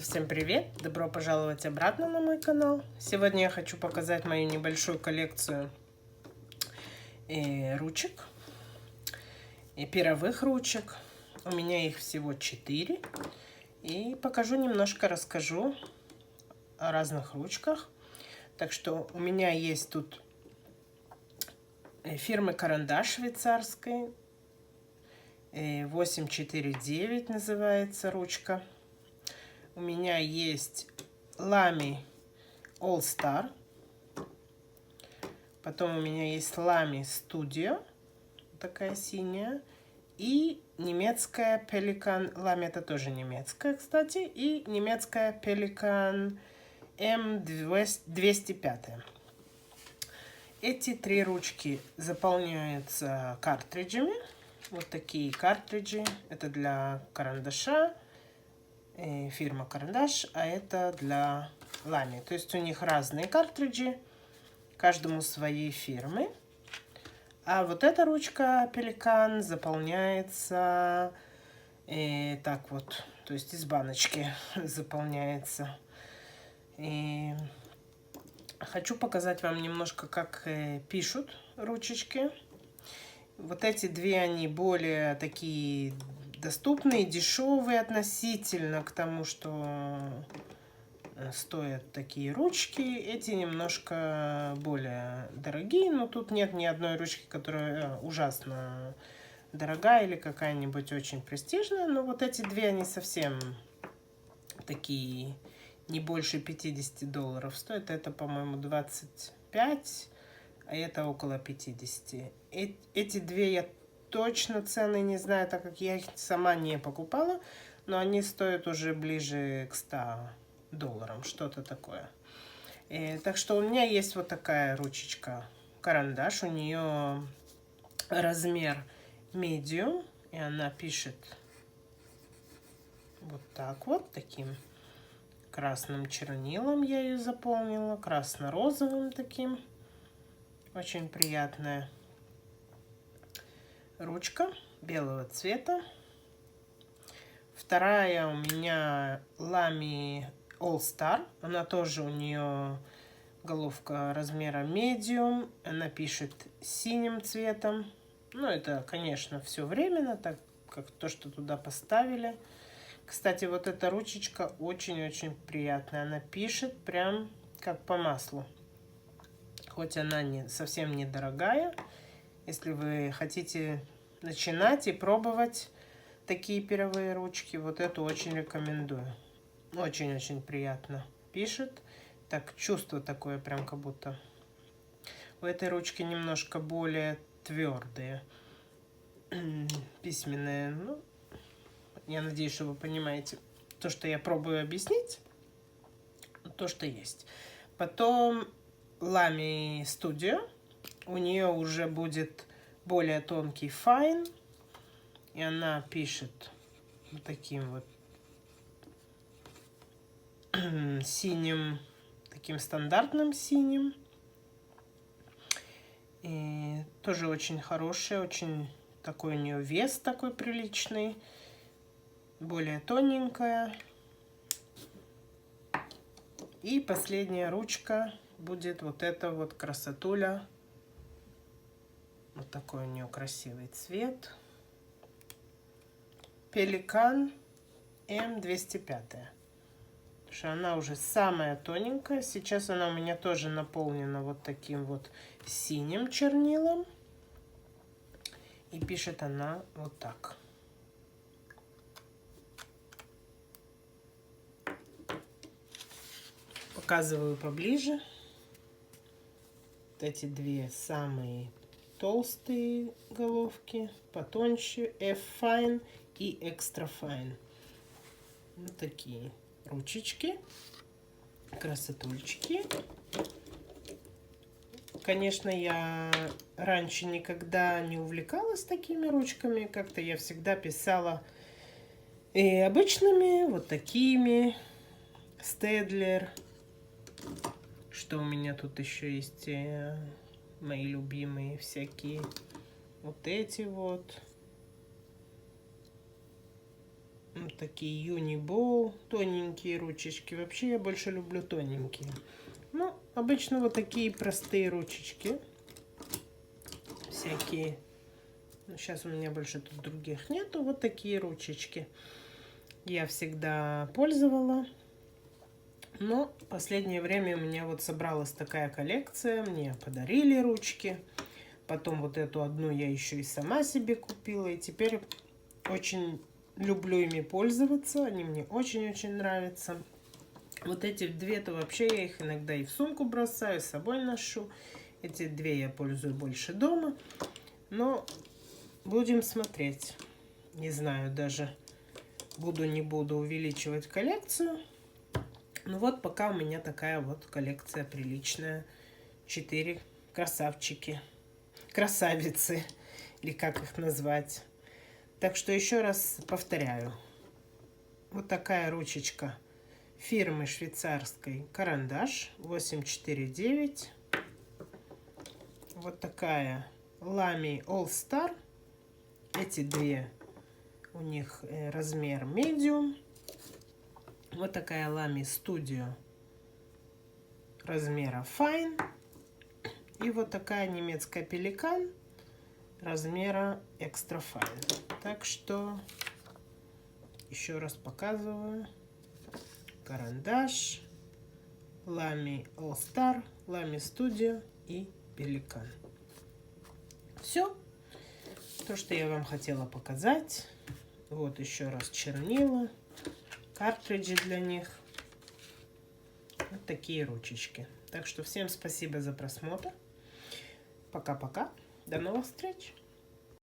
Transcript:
Всем привет! Добро пожаловать обратно на мой канал. Сегодня я хочу показать мою небольшую коллекцию ручек и перовых ручек. У меня их всего 4. И покажу немножко, расскажу о разных ручках. Так что у меня есть тут фирмы Карандаш швейцарской. 849 называется ручка. У меня есть Lamy All Star. Потом у меня есть Lamy Studio. Такая синяя. И немецкая Pelikan. Lamy это тоже немецкая, кстати. И немецкая Pelikan M205. Эти 3 ручки заполняются картриджами. Вот такие картриджи. Это для карандаша. Фирма Карандаш, а это для Lamy. То есть у них разные картриджи, каждому своей фирмы. А вот эта ручка Pelikan заполняется так вот, то есть из баночки заполняется. И хочу показать вам немножко, как пишут ручечки. Вот эти 2, они более такие доступные, дешевые относительно к тому, что стоят такие ручки. Эти немножко более дорогие, но тут нет ни одной ручки, которая ужасно дорогая или какая-нибудь очень престижная. Но вот эти 2, они совсем такие, не больше $50 стоят. Это, по-моему, 25, а это около 50. Эти 2 я точно цены не знаю, так как я их сама не покупала, но они стоят уже ближе к $100, что-то такое. Так что у меня есть вот такая ручечка карандаш, у нее размер medium, и она пишет вот так вот, таким красным чернилом я ее заполнила, красно-розовым таким, очень приятная ручка белого цвета. Вторая у меня Lamy All Star. Она тоже, у нее головка размера medium. Она пишет синим цветом. Ну, это, конечно, все временно, так как то, что туда поставили. Кстати, вот эта ручечка очень-очень приятная. Она пишет прям как по маслу. Хоть она совсем недорогая. Если вы хотите начинать и пробовать такие перовые ручки, вот эту очень рекомендую. Очень-очень приятно пишет. Так, чувство такое, прям как будто. У этой ручки немножко более твердые. Письменные. Ну, я надеюсь, что вы понимаете то, что я пробую объяснить. То, что есть. Потом Lamy Studio. У нее уже будет более тонкий fine. И она пишет вот таким вот синим, таким стандартным синим. И тоже очень хорошая, очень такой у нее вес такой приличный. Более тоненькая. И последняя ручка будет вот эта вот красотуля. Вот такой у нее красивый цвет. Pelikan M205. Потому что она уже самая тоненькая. Сейчас она у меня тоже наполнена вот таким вот синим чернилом. И пишет она вот так. Показываю поближе. Вот эти 2 самые толстые головки, потоньше F-Fine и Extra Fine. Вот такие ручечки, красотульчики. Конечно, я раньше никогда не увлекалась такими ручками. Как-то я всегда писала и обычными, вот такими, Staedtler. Что у меня тут еще есть? Мои любимые всякие. Вот эти вот. Вот такие Uniball, тоненькие ручечки. Вообще я больше люблю тоненькие. Ну, обычно вот такие простые ручечки. Всякие. Но сейчас у меня больше тут других нету. Вот такие ручечки. Я всегда пользовала. Но в последнее время у меня вот собралась такая коллекция. Мне подарили ручки. Потом вот эту одну я еще и сама себе купила. И теперь очень люблю ими пользоваться. Они мне очень-очень нравятся. Вот эти две-то вообще я их иногда и в сумку бросаю, с собой ношу. Эти две я пользую больше дома. Но будем смотреть. Не знаю даже, буду-не буду увеличивать коллекцию. Ну вот пока у меня такая вот коллекция приличная. 4 красавчики. Красавицы. Или как их назвать. Так что еще раз повторяю. Вот такая ручечка фирмы швейцарской Карандаш 849. Вот такая Lamy All Star. Эти две у них размер medium. Вот такая Lamy Studio размера Fine. И вот такая немецкая Pelikan размера Extra Fine. Так что еще раз показываю. Карандаш, Lamy All Star, Lamy Studio и Pelikan. Все, то, что я вам хотела показать. Вот еще раз чернила, картриджи для них. Вот такие ручечки. Так что всем спасибо за просмотр. Пока-пока. До новых встреч.